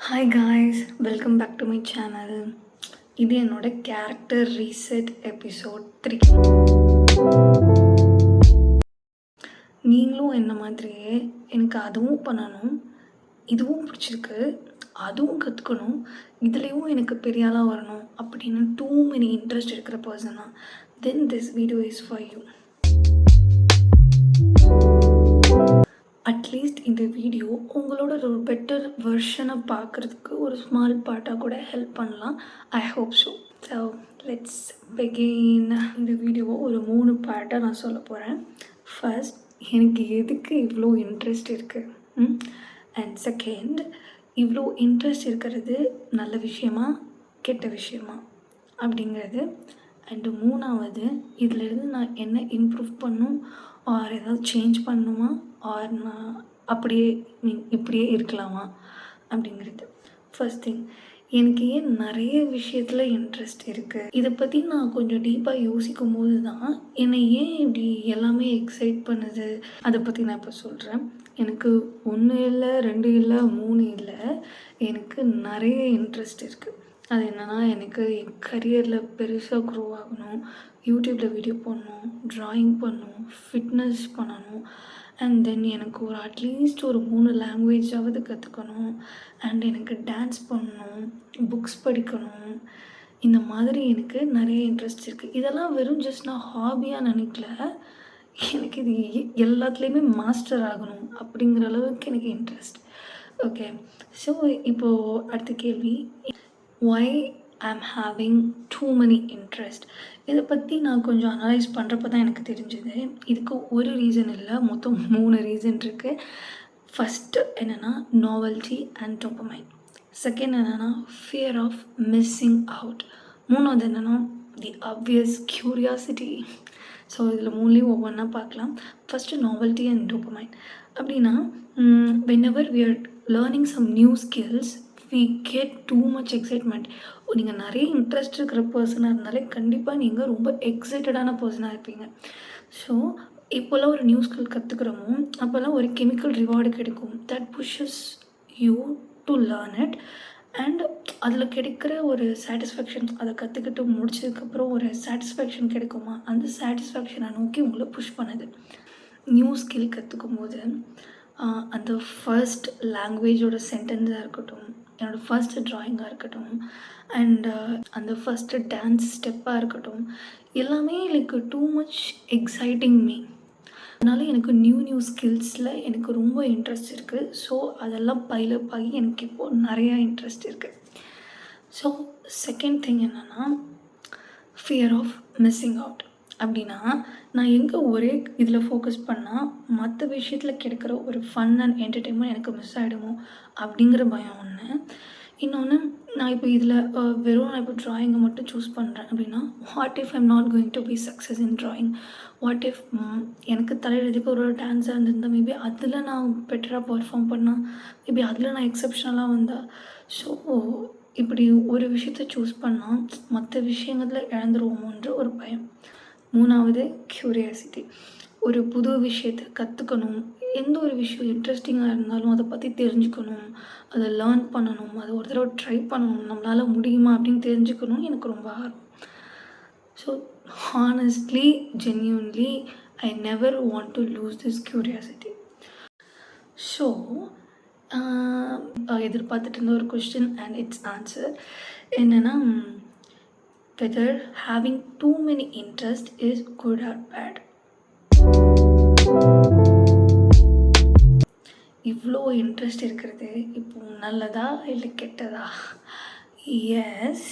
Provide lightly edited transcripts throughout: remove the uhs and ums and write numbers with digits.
Hi guys, welcome back to my channel. இது என்னோட character reset episode 3. நீங்களும் என்ன மாதிரியே எனக்கு அதுவும் பண்ணணும், இதுவும் பிடிச்சிருக்கு, அதுவும் கற்றுக்கணும், இதுலேயும் எனக்கு பெரிய ஆளாக வரணும் அப்படின்னு டூ மெனி இன்ட்ரெஸ்ட் இருக்கிற பர்சனாக then this video is for you. At least இந்த வீடியோ உங்களோட ஒரு பெட்டர் வெர்ஷனை பார்க்குறதுக்கு ஒரு ஸ்மால் பார்ட்டாக கூட ஹெல்ப் பண்ணலாம். I hope so. So let's begin. இந்த வீடியோவை ஒரு 3 பார்ட்டாக நான் சொல்ல போகிறேன். ஃபர்ஸ்ட், எனக்கு எதுக்கு இவ்வளோ இன்ட்ரெஸ்ட் இருக்குது, அண்ட் செகண்ட், இவ்வளோ இன்ட்ரெஸ்ட் இருக்கிறது நல்ல விஷயமா கெட்ட விஷயமா அப்படிங்கிறது, அண்டு மூணாவது, இதிலேருந்து நான் என்ன இம்ப்ரூவ் பண்ணும் ஆர் ஏதாவது சேஞ்ச் பண்ணணுமா ஆர் நான் அப்படியே இப்படியே இருக்கலாமா அப்படிங்கிறது. ஃபர்ஸ்ட் திங், எனக்கு ஏன் நிறைய விஷயத்தில் இன்ட்ரெஸ்ட் இருக்குது, இதை பற்றி நான் கொஞ்சம் டீப்பாக யோசிக்கும் போது தான் என்னை ஏன் இப்படி எல்லாமே எக்ஸைட் பண்ணுது அதை பற்றி நான் இப்போ சொல்கிறேன். எனக்கு 1 இல்லை 2 இல்லை 3 இல்லை, எனக்கு நிறைய இன்ட்ரெஸ்ட் இருக்குது. அது என்னென்னா, எனக்கு என் கரியரில் பெருசாக க்ரோ ஆகணும், யூடியூப்பில் வீடியோ போடணும், ட்ராயிங் பண்ணணும், ஃபிட்னஸ் பண்ணணும், அண்ட் தென் எனக்கு ஒரு அட்லீஸ்ட் ஒரு 3 லாங்குவேஜாவது கற்றுக்கணும், அண்ட் எனக்கு டான்ஸ் பண்ணணும், புக்ஸ் படிக்கணும். இந்த மாதிரி எனக்கு நிறைய இன்ட்ரெஸ்ட் இருக்குது. இதெல்லாம் வெறும் ஜஸ்ட் நான் ஹாபியாக நினைக்கல, எனக்கு இது எல்லாத்துலேயுமே மாஸ்டர் ஆகணும் அப்படிங்கிற அளவுக்கு எனக்கு இன்ட்ரெஸ்ட். ஓகே, ஸோ இப்போது அடுத்த கேள்வி, why I'm having too many interest. இதை பற்றி நான் கொஞ்சம் அனலைஸ் பண்ணுறப்ப தான் எனக்கு தெரிஞ்சுது. இதுக்கு ஒரு ரீசன் இல்லை, மொத்தம் 3 ரீசன் இருக்குது. ஃபஸ்ட்டு என்னென்னா நாவல்ட்டி அண்ட் டோபமைன். செகண்ட் என்னென்னா ஃபியர் ஆஃப் மிஸ்ஸிங் அவுட். மூணாவது என்னென்னா தி ஆப்வியஸ் க்யூரியாசிட்டி. ஸோ இதில் 3லேயும் ஒவ்வொன்றா பார்க்கலாம். First novelty and dopamine. அப்படின்னா whenever we are learning some new skills we get too much excitement. நீங்கள் நிறைய இன்ட்ரெஸ்ட் இருக்கிற பர்சனாக இருந்தாலே கண்டிப்பாக நீங்கள் ரொம்ப எக்ஸைட்டடான பர்சனாக இருப்பீங்க. ஸோ இப்போல்லாம் ஒரு நியூ ஸ்கில் கற்றுக்குறோமோ அப்போல்லாம் ஒரு கெமிக்கல் ரிவார்டு கிடைக்கும், that புஷஸ் you to learn it. And அதில் கிடைக்கிற ஒரு சாட்டிஸ்ஃபேக்ஷன், அதை கற்றுக்கிட்டு முடிச்சதுக்கப்புறம் ஒரு சாட்டிஸ்ஃபேக்ஷன் கிடைக்குமா, அந்த சாட்டிஸ்ஃபேக்ஷனை நோக்கி உங்களை புஷ் பண்ணுது. நியூ ஸ்கில் கற்றுக்கும் போது அந்த ஃபர்ஸ்ட் லாங்குவேஜோட சென்டென்ஸாக இருக்கட்டும், என்னோடய ஃபர்ஸ்ட் ட்ராயிங்காக இருக்கட்டும், அண்ட் அந்த ஃபஸ்ட்டு டான்ஸ் ஸ்டெப்பாக இருக்கட்டும், எல்லாமே like too much exciting me. அதனால் எனக்கு நியூ ஸ்கில்ஸில் எனக்கு ரொம்ப இன்ட்ரெஸ்ட் இருக்குது. ஸோ அதெல்லாம் பைலப் ஆகி எனக்கு இப்போது நிறையா இன்ட்ரெஸ்ட் இருக்குது. ஸோ செகண்ட் திங் என்னென்னா ஃபியர் ஆஃப் மிஸ்ஸிங் அவுட். அப்படின்னா நான் எங்கே ஒரே இதில் ஃபோக்கஸ் பண்ணால் மற்ற விஷயத்தில் கிடைக்கிற ஒரு ஃபன் அண்ட் என்டர்டெயின்மெண்ட் எனக்கு மிஸ் ஆகிடுமோ அப்படிங்கிற பயம் ஒன்று. இன்னொன்று, நான் இப்போ இதில் வெறும் நான் இப்போ ட்ராயிங்கை மட்டும் சூஸ் பண்ணுறேன் அப்படின்னா, what if I'm not going to be success in drawing, what if எனக்கு தலையெழுதுக்கு ஒரு டான்ஸாக இருந்திருந்தால் மேபி அதில் நான் பெட்டராக பர்ஃபார்ம் பண்ணால், மேபி அதில் நான் எக்ஸப்ஷனலாக வந்தால். ஸோ இப்படி ஒரு விஷயத்த சூஸ் பண்ணால் மற்ற விஷயங்களில் இழந்துருவோமோன்ற ஒரு பயம். மூணாவது க்யூரியாசிட்டி. ஒரு புது விஷயத்தை கற்றுக்கணும், எந்த ஒரு விஷயம் இன்ட்ரெஸ்டிங்காக இருந்தாலும் அதை பற்றி தெரிஞ்சுக்கணும், அதை லேர்ன் பண்ணணும், அதை ஒரு தடவை ட்ரை பண்ணணும், நம்மளால் முடியுமா அப்படின்னு தெரிஞ்சுக்கணும் எனக்கு ரொம்ப ஆர்வம். So honestly, genuinely, I never want to lose this curiosity. So எதிர்பார்த்துட்டு இருந்த ஒரு கொஸ்டின் அண்ட் இட்ஸ் ஆன்சர் என்னென்னா, whether having too many interest is good or bad. இவ்வளோ இன்ட்ரெஸ்ட் இருக்கிறது இப்போ நல்லதா இல்லை கெட்டதா? Yes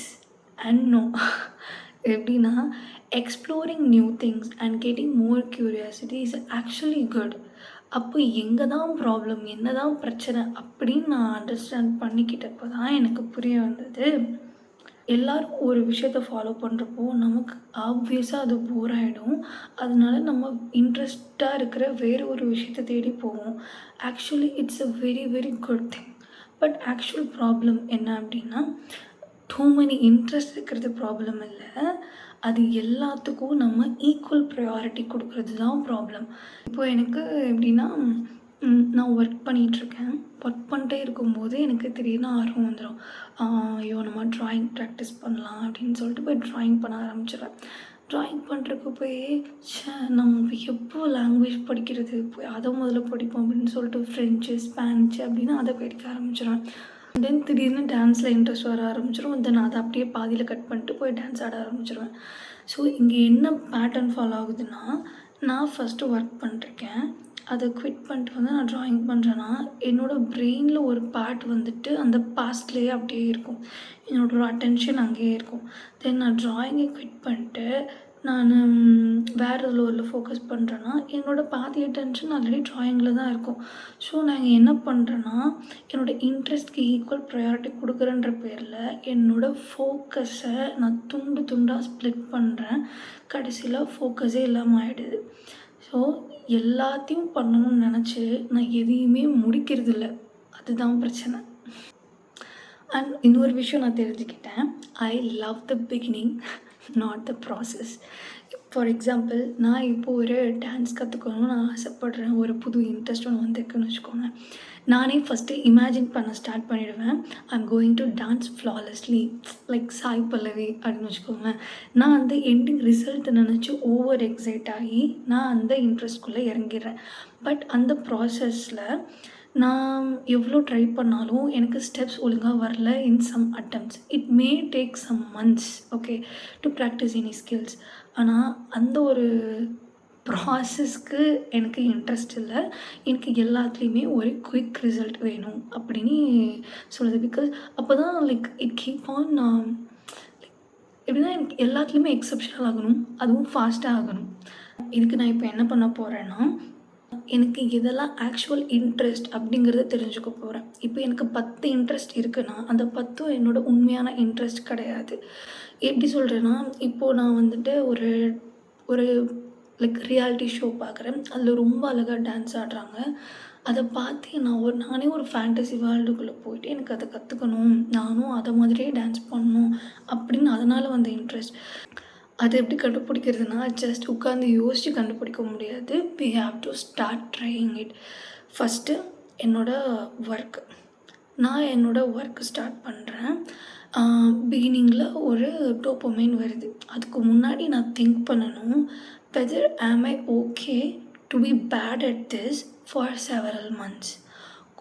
and no. எப்படின்னா, exploring new things and getting more curiosity is actually good. அப்போ எங்கே தான் ப்ராப்ளம், என்ன தான் பிரச்சனை அப்படின்னு நான் அண்டர்ஸ்டாண்ட் பண்ணிக்கிட்டப்போ தான் எனக்கு புரிய வந்தது, எல்லோரும் ஒரு விஷயத்தை ஃபாலோ பண்ணுறப்போ நமக்கு ஆப்வியஸாக அது போர் ஆகிடும். அதனால நம்ம இன்ட்ரெஸ்டாக இருக்கிற வேறு ஒரு விஷயத்தை தேடி போவோம். Actually it's a very very good thing. But actual problem என்ன அப்படின்னா, டூ மெனி இன்ட்ரெஸ்ட் இருக்கிறது ப்ராப்ளம் இல்லை, அது எல்லாத்துக்கும் நம்ம ஈக்குவல் ப்ரையாரிட்டி கொடுக்கறது தான் ப்ராப்ளம். இப்போது எனக்கு எப்படின்னா, நான் ஒர்க் பண்ணிகிட்ருக்கேன். ஒர்க் பண்ணிட்டே இருக்கும்போது எனக்கு திடீர்னு ஆர்வம் வந்துடும். ஐயோ நம்ம ட்ராயிங் ப்ராக்டிஸ் பண்ணலாம் அப்படின்னு சொல்லிட்டு போய் ட்ராயிங் பண்ண ஆரம்பிச்சிடுவேன். ட்ராயிங் பண்ணுறதுக்கு போய் நம்ம எப்போ லாங்குவேஜ் படிக்கிறது, போய் அதை முதல்ல படிப்போம் அப்படின்னு சொல்லிட்டு ஃப்ரெஞ்சு, ஸ்பானிஷ் அப்படின்னு அதை படிக்க ஆரம்பிச்சிடுவேன். தென் திடீர்னு டான்ஸில் இன்ட்ரெஸ்ட் வர ஆரம்பிச்சிடும். தென் அதை அப்படியே பாதியில் கட் பண்ணிட்டு போய் டான்ஸ் ஆட ஆரம்பிச்சிடுவேன். ஸோ இங்கே என்ன பேட்டர்ன் ஃபாலோ ஆகுதுன்னா, நான் ஃபஸ்ட்டு ஒர்க் பண்ணிருக்கேன். அதை குவிட் பண்ணிட்டு வந்து நான் ட்ராயிங் பண்ணுறேன்னா, என்னோடய பிரெயினில் ஒரு பார்ட் வந்துட்டு அந்த பாஸ்ட்லேயே அப்படியே இருக்கும். என்னோடய அட்டென்ஷன் அங்கேயே இருக்கும். தென் நான் ட்ராயிங்கை குவிட் பண்ணிட்டு நான் வேறு இதில் ஃபோக்கஸ் பண்ணுறேன்னா, என்னோடய பாதி அட்டென்ஷன் ஆல்ரெடி ட்ராயிங்கில் தான் இருக்கும். ஸோ நான் என்ன பண்ணுறேன்னா, என்னோடய இன்ட்ரெஸ்ட்க்கு ஈக்குவல் ப்ரையாரிட்டி கொடுக்குறேன்ற பேரில் என்னோடய ஃபோக்கஸை நான் துண்டு துண்டாக ஸ்ப்ளிட் பண்ணுறேன். கடைசியில் ஃபோக்கஸே இல்லாமல் ஆகிடுது. ஸோ எல்லாத்தையும் பண்ணணும்னு நினச்சி நான் எதையுமே முடிக்கிறதில்ல. அதுதான் பிரச்சனை. அண்ட் இன்னொரு விஷயம் நான் தெரிஞ்சுக்கிட்டேன். I love the beginning, not the process. For example, நான் இப்போது ஒரு டான்ஸ் கற்றுக்கணும்னு நான் ஆசைப்பட்றேன். ஒரு புது இன்ட்ரெஸ்ட் ஒன்று வந்திருக்குன்னு வச்சுக்கோங்க. நானே ஃபஸ்ட்டு இமேஜின் பண்ண ஸ்டார்ட் பண்ணிவிடுவேன். I am going to dance flawlessly like Sai Pallavi அப்படின்னு வச்சுக்கோங்களேன். நான் அந்த எண்டிங் ரிசல்ட்டை நினச்சி ஓவர் எக்ஸைட் ஆகி நான் அந்த இன்ட்ரெஸ்ட்குள்ளே இறங்கிடுறேன். பட் அந்த ப்ராசஸில் நான் எவ்வளோ ட்ரை பண்ணாலும் எனக்கு ஸ்டெப்ஸ் ஒழுங்காக வரல in some attempts. It may take some months okay to practise any skills. ஆனால் அந்த ஒரு ப்ராசஸ்க்கு எனக்கு இன்ட்ரெஸ்ட் இல்லை. எனக்கு எல்லாத்துலேயுமே ஒரு குயிக் ரிசல்ட் வேணும் அப்படின்னு சொல்லுது. பிகாஸ் அப்போ தான் லைக் இட் கீப் ஆன் எப்படின்னா எனக்கு எல்லாத்துலேயுமே எக்ஸப்ஷனல் ஆகணும், அதுவும் ஃபாஸ்ட்டாக ஆகணும். இதுக்கு நான் இப்போ என்ன பண்ண போகிறேன்னா, எனக்கு எதெல்லாம் ஆக்சுவல் இன்ட்ரெஸ்ட் அப்படிங்கிறத தெரிஞ்சுக்க போகிறேன். இப்போ எனக்கு 10 இன்ட்ரெஸ்ட் இருக்குன்னா அந்த 10ம் என்னோடய உண்மையான இன்ட்ரெஸ்ட் கிடையாது. எப்படி சொல்கிறேன்னா, இப்போது நான் வந்துட்டு ஒரு ஒரு லைக் ரியாலிட்டி ஷோ பார்க்குறேன். அதில் ரொம்ப அழகாக டான்ஸ் ஆடுறாங்க. அதை பார்த்து நானே ஒரு ஃபேண்டசி வேர்ல்டுக்குள்ளே போயிட்டு எனக்கு அதை கற்றுக்கணும், நானும் அதை மாதிரியே டான்ஸ் பண்ணணும் அப்படின்னு அதனால் வந்த இன்ட்ரெஸ்ட். அது எப்படி கண்டுபிடிக்கிறதுனா, ஜஸ்ட் உட்காந்து யோசித்து கண்டுபிடிக்க முடியாது. We have to start trying it. First நான் என்னோடய ஒர்க்கு ஸ்டார்ட் பண்ணுறேன். பிகினிங்கில் ஒரு டோப்பமைன் வருது. அதுக்கு முன்னாடி நான் திங்க் பண்ணணும், whether am I okay to be bad at this for several months.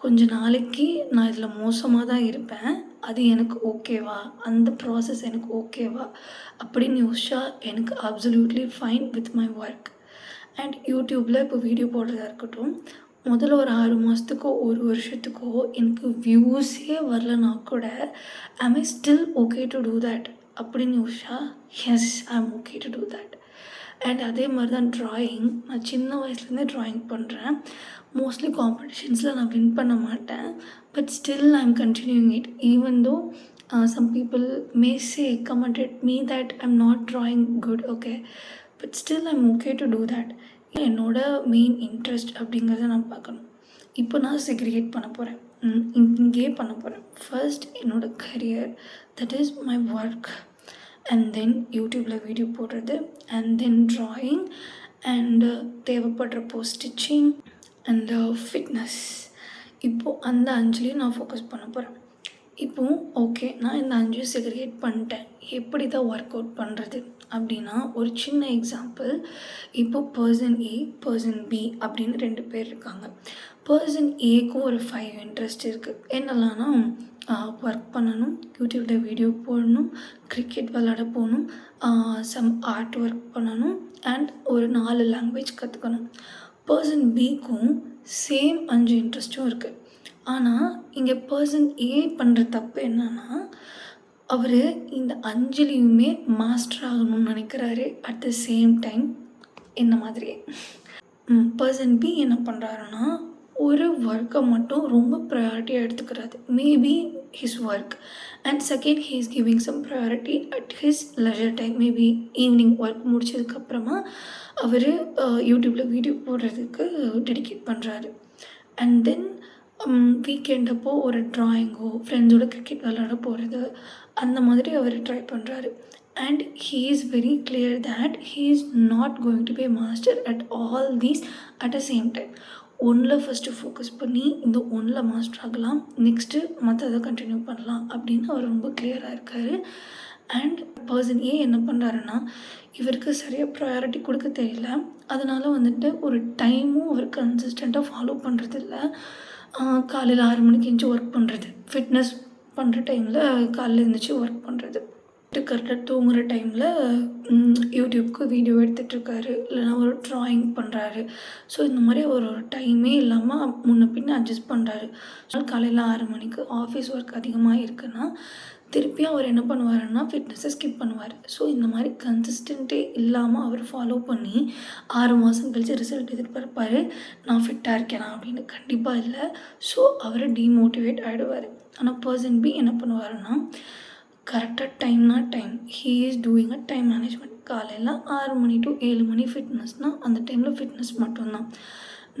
கொஞ்ச நாளைக்கு நான் இதில் மோசமாக தான் இருப்பேன், அது எனக்கு ஓகேவா, அந்த ப்ராசஸ் எனக்கு ஓகேவா அப்படின்னு யோசிச்சா எனக்கு absolutely fine with my work. And யூடியூப்பில் இப்போ வீடியோ போடுறதா இருக்கட்டும், முதல்ல ஒரு 6 மாதத்துக்கோ 1 வருஷத்துக்கோ எனக்கு வியூஸே வரலனா கூட I'm I still okay to do that அப்படின்னு யோசிச்சா yes I am okay to do that. And அதே மாதிரி தான் ட்ராயிங். நான் சின்ன வயசுலேருந்தே ட்ராயிங் பண்ணுறேன். மோஸ்ட்லி காம்படிஷன்ஸில் நான் வின் பண்ண மாட்டேன், but still I am continuing it even though some people may say commented me that I'm not drawing good, okay, but still I'm okay to do that. என்னோட main interest அப்படிங்கிறத நான் பார்க்கணும். இப்போ நான் segregate பண்ண போகிறேன், இங்கே பண்ண போகிறேன். ஃபர்ஸ்ட் என்னோடய career, that is my work, and then யூடியூப்பில் வீடியோ போடுறது, அண்ட் தென் ட்ராயிங், அண்டு தேவைப்படுறப்போ ஸ்டிச்சிங் அண்ட் ஃபிட்னஸ். இப்போது அந்த 5லேயும் நான் ஃபோக்கஸ் பண்ண போகிறேன். இப்போது ஓகே, நான் இந்த 5 செக்ரிகேட் பண்ணிட்டேன். எப்படி தான் ஒர்க் அவுட் பண்ணுறது அப்படின்னா, ஒரு சின்ன எக்ஸாம்பிள். இப்போது பர்சன் ஏ, பர்சன் பி அப்படின்னு 2 பேர் இருக்காங்க. பர்சன் ஏக்கும் ஒரு 5 இன்ட்ரெஸ்ட் இருக்குது. என்னெல்லாம்னா, ஒர்க் பண்ணணும், யூடியூப்பில் வீடியோ போடணும், கிரிக்கெட் விளாட போகணும், சம் ஆர்ட் ஒர்க் பண்ணணும், அண்ட் ஒரு 4 லாங்குவேஜ் கற்றுக்கணும். பர்சன் பிக்கும் சேம் 5 இன்ட்ரெஸ்ட்டும் இருக்குது. ஆனால் இங்கே பர்சன் ஏ பண்ணுற தப்பு என்னன்னா, அவர் இந்த 5லேயுமே மாஸ்டர் ஆகணும்னு நினைக்கிறாரு. அட் த சேம் டைம் என்ன மாதிரியே பர்சன் பி என்ன பண்ணுறாருன்னா, ஒரு ஒர்க்கை மட்டும் ரொம்ப ப்ரையாரிட்டியாக எடுத்துக்கிறாரு. Maybe his work, and second he is giving some priority at his leisure time. Maybe evening work முடிச்சதுக்கப்புறமா அவர் யூடியூப்பில் வீடியோ போடுறதுக்கு டெடிகேட் பண்ணுறாரு. அண்ட் தென் வீக்கெண்ட் அப்போது ஒரு ட்ராயிங்கோ, ஃப்ரெண்ட்ஸோட கிரிக்கெட் விளாட போகிறது, அந்த மாதிரி அவர் ட்ரை பண்ணுறாரு. And he is very clear that he is not going to be master at all these at a same time. ஒன்றில் ஃபஸ்ட்டு ஃபோக்கஸ் பண்ணி இந்த ஒன்றில் மாஸ்டர் ஆகலாம், நெக்ஸ்ட்டு மற்றதை கண்டினியூ பண்ணலாம் அப்படின்னு அவர் ரொம்ப கிளியராக இருக்கார். அண்ட் பர்சன் ஏ என்ன பண்ணுறாருன்னா, இவருக்கு சரியாக ப்ரையாரிட்டி கொடுக்க தெரியல. அதனால் வந்துட்டு ஒரு டைமும் அவர் கன்சிஸ்டண்ட்டாக ஃபாலோ பண்ணுறதில்ல. காலையில் 6 மணிக்கு எந்திச்சு ஒர்க் பண்ணுறது, ஃபிட்னஸ் பண்ணுற டைமில் காலையில் எழுந்திரிச்சி ஒர்க் பண்ணுறது, கரெக்டாக தூங்குகிற டைமில் யூடியூப்க்கு வீடியோ எடுத்துகிட்ருக்காரு, இல்லைனா ஒரு ட்ராயிங் பண்ணுறாரு. ஸோ இந்த மாதிரி ஒரு டைமே இல்லாமல் முன்ன பின்ன அட்ஜஸ்ட் பண்ணுறாரு. காலையில் 6 மணிக்கு ஆஃபீஸ் ஒர்க் அதிகமாக இருக்குன்னா திருப்பியும் அவர் என்ன பண்ணுவாருன்னா ஃபிட்னஸை ஸ்கிப் பண்ணுவார். ஸோ இந்த மாதிரி கன்சிஸ்டண்ட்டே இல்லாமல் அவர் ஃபாலோ பண்ணி 6 மாதம் கழித்து ரிசல்ட் எதிர்பார்ப்பார், நான் ஃபிட்டாக இருக்கேனா அப்படின்னு. கண்டிப்பாக இல்லை. ஸோ அவர் டீமோட்டிவேட் ஆகிடுவார். ஆனால் பர்சன் பி என்ன பண்ணுவாருன்னா, கரெக்டாக டைம்னா time, he is doing a time management. காலையில் 6 மணி டு 7 மணி ஃபிட்னஸ்னால் அந்த டைமில் ஃபிட்னஸ் மட்டும்தான்.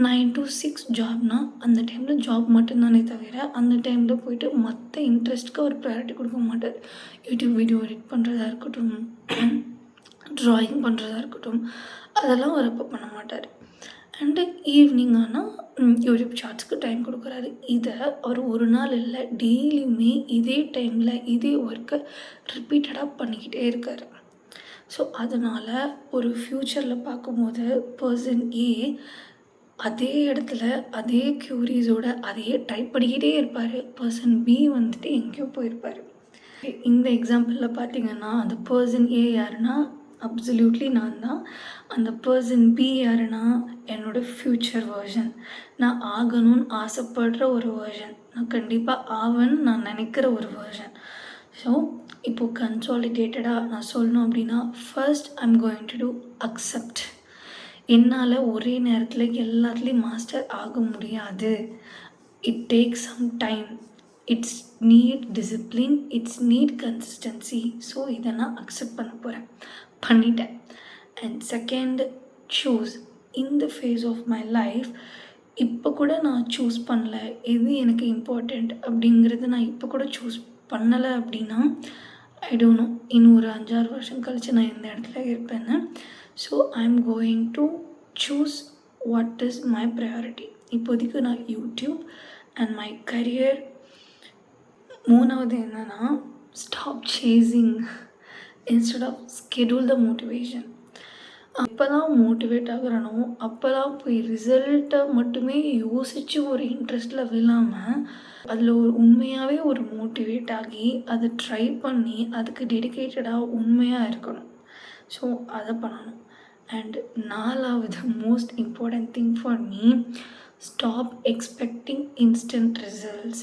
9 to 6 ஜாப்னா அந்த டைமில் ஜாப் மட்டும்தானே தவிர அந்த டைமில் போய்ட்டு மற்ற இன்ட்ரெஸ்ட்டுக்கு அவர் ப்ரையாரிட்டி கொடுக்க மாட்டார். யூடியூப் வீடியோ எடிட் பண்ணுறதா இருக்கட்டும், ட்ராயிங் பண்ணுறதா இருக்கட்டும், அதெல்லாம் அவர் அப்போ பண்ண மாட்டார். அண்டு ஈவினிங் ஆனால் யூடியூப் ஷார்ட்ஸ்க்கு டைம் கொடுக்குறாரு. இதை அவர் ஒரு நாள் இல்லை, டெய்லியுமே இதே டைமில் இதே ஒர்க்கை ரிப்பீட்டடாக பண்ணிக்கிட்டே இருக்கார். ஸோ அதனால் ஒரு ஃப்யூச்சரில் பார்க்கும்போது பர்சன் ஏ அதே இடத்துல அதே க்யூரிஸோட அதையே ட்ரை பண்ணிக்கிட்டே இருப்பார். பர்சன் பி வந்துட்டு எங்கேயோ போயிருப்பார். இந்த எக்ஸாம்பிளில் பார்த்திங்கன்னா அந்த பர்சன் ஏ யாருன்னா அப்சல்யூட்லி நான் தான். அந்த பர்சன் பி யாருன்னா என்னோடய ஃப்யூச்சர் வேர்ஷன். நான் ஆகணும்னு ஆசைப்படுற ஒரு வேர்ஷன், நான் கண்டிப்பாக ஆவேன்னு நான் நினைக்கிற ஒரு வேர்ஷன். ஸோ இப்போது கன்சாலிடேட்டடாக நான் சொல்லணும் அப்படின்னா, first I'm going to do accept. என்னால் ஒரே நேரத்தில் எல்லாத்துலேயும் மாஸ்டர் ஆக முடியாது. It takes some time, it's need discipline, it's need consistency. So இதை நான் அக்செப்ட் பண்ண போகிறேன், பண்ணிட்டேன். And second, choose. இந்த ஃபேஸ் ஆஃப் மை லைஃப் இப்போ கூட நான் சூஸ் பண்ணல எது எனக்கு இம்பார்ட்டண்ட் அப்படிங்கிறது நான் இப்போ கூட சூஸ் பண்ணலை அப்படின்னா ஐ டோன்ட் நோ இன்னும் ஒரு 5-6 வருஷம் கழித்து நான் எந்த இடத்துல இருப்பேன்னு. So I am going to choose what is my priority. இப்போதைக்கு நான் யூடியூப் அண்ட் மை கரியர். மூணாவது என்னென்னா, stop chasing instead of schedule the motivation. அப்போ தான் மோட்டிவேட் ஆகுறானோ அப்போ தான் போய் ரிசல்ட்டை மட்டுமே யோசித்து ஒரு இன்ட்ரெஸ்ட்டில் விழாமல் அதில் ஒரு உண்மையாகவே ஒரு மோட்டிவேட் ஆகி அதை ட்ரை பண்ணி அதுக்கு டெடிக்கேட்டடாக உண்மையாக இருக்கணும். ஸோ அதை பண்ணணும். அண்ட் 4வது most important thing for me, stop expecting instant results.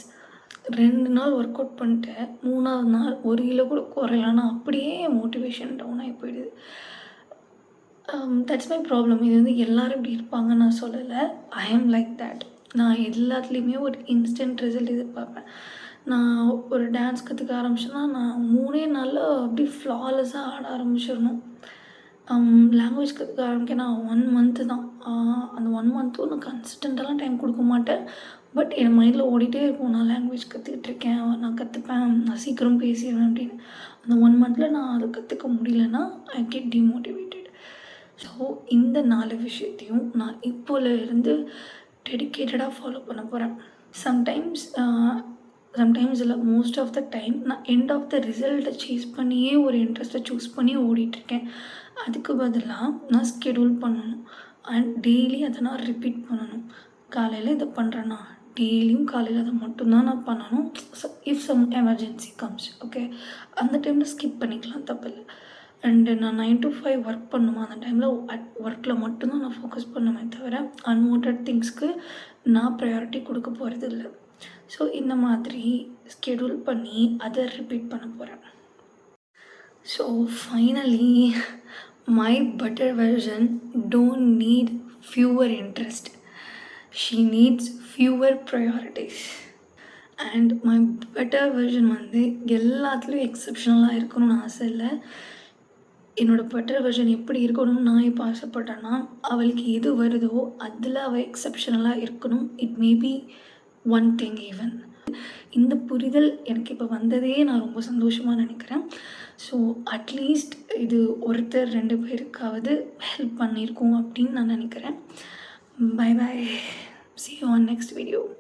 2 நாள் ஒர்க் அவுட் பண்ணிட்டேன், 3ஆவது நாள் 1 கிலோ கூட குறையலான்னா அப்படியே மோட்டிவேஷன் டவுன் ஆகி போயிடுது. That's my problem. இது வந்து எல்லோரும் இப்படி இருப்பாங்கன்னு நான் சொல்லலை. ஐ ஆம் லைக் தேட். நான் எல்லாத்துலேயுமே ஒரு இன்ஸ்டன்ட் ரிசல்ட் எதிர்பார்ப்பேன். நான் ஒரு டான்ஸ் கற்றுக்க ஆரம்பிச்சேன்னா நான் 3 நாளில் அப்படி ஃப்ளாலெஸ்ஸாக ஆட ஆரம்பிச்சிடணும். லாங்குவேஜ் கற்றுக்க ஆரம்பிக்க நான் 1 மந்த்து தான். அந்த 1 மந்த்தும் நான் கன்சிஸ்டண்ட்டாலாம் டைம் கொடுக்க மாட்டேன். பட் என் மைண்டில் ஓடிட்டே இருக்கும், நான் லாங்குவேஜ் கற்றுக்கிட்டு இருக்கேன், நான் கற்றுப்பேன், நான் சீக்கிரம் பேசிடுவேன் அப்படின்னு. அந்த 1 மந்தில் நான் அதை கற்றுக்க முடியலன்னா ஐ கெட் டிமோட்டிவேட்டட். ஸோ இந்த 4 விஷயத்தையும் நான் இப்போலேருந்து டெடிக்கேட்டடாக ஃபாலோ பண்ண போகிறேன். சம்டைம்ஸ் இல்லை, மோஸ்ட் ஆஃப் த டைம் நான் எண்ட் ஆஃப் த ரிசல்ட்டை சேஸ் பண்ணியே ஒரு இன்ட்ரெஸ்ட்டை சூஸ் பண்ணி ஓடிட்டுருக்கேன். அதுக்கு பதிலாக நான் ஸ்கெடியூல் பண்ணணும் அண்ட் டெய்லி அதை நான் ரிப்பீட் பண்ணணும். காலையில் இதை பண்ணுறேன்னா டெய்லியும் காலையில் அதை மட்டும்தான் நான் பண்ணணும். If some emergency comes, okay, அந்த டைமில் ஸ்கிப் பண்ணிக்கலாம், தப்பில்லை. அண்டு நான் 9 to 5 ஒர்க் பண்ணுமா அந்த டைமில் ஒர்க்கில் மட்டும்தான் நான் ஃபோக்கஸ் பண்ணுமே தவிர அன்வான்ட் திங்ஸ்க்கு நான் ப்ரையாரிட்டி கொடுக்க போகிறது இல்லை. ஸோ இந்த மாதிரி ஸ்கெடியூல் பண்ணி அதை ரிப்பீட் பண்ண போகிறேன். So finally my better version don't need fewer interest, she needs fewer priorities. And my better version வந்து எல்லாத்துலேயும் எக்ஸப்ஷனலாக இருக்கணும்னு ஆசை இல்லை. என்னோடய பெட்டர் வெர்ஷன் எப்படி இருக்கணும்னு நான் இப்போ ஆசைப்பட்டேன்னா, அவளுக்கு எது வருதோ அதில் அவள் எக்ஸப்ஷனலாக இருக்கணும். It maybe one thing even. இந்த புரிதல் எனக்கு இப்போ வந்ததே நான் ரொம்ப சந்தோஷமாக நினைக்கிறேன். ஸோ அட்லீஸ்ட் இது ஒருத்தர் 2 பேருக்காவது ஹெல்ப் பண்ணியிருக்கோம் அப்படின்னு நான் நினைக்கிறேன். Bye bye. See you on next video.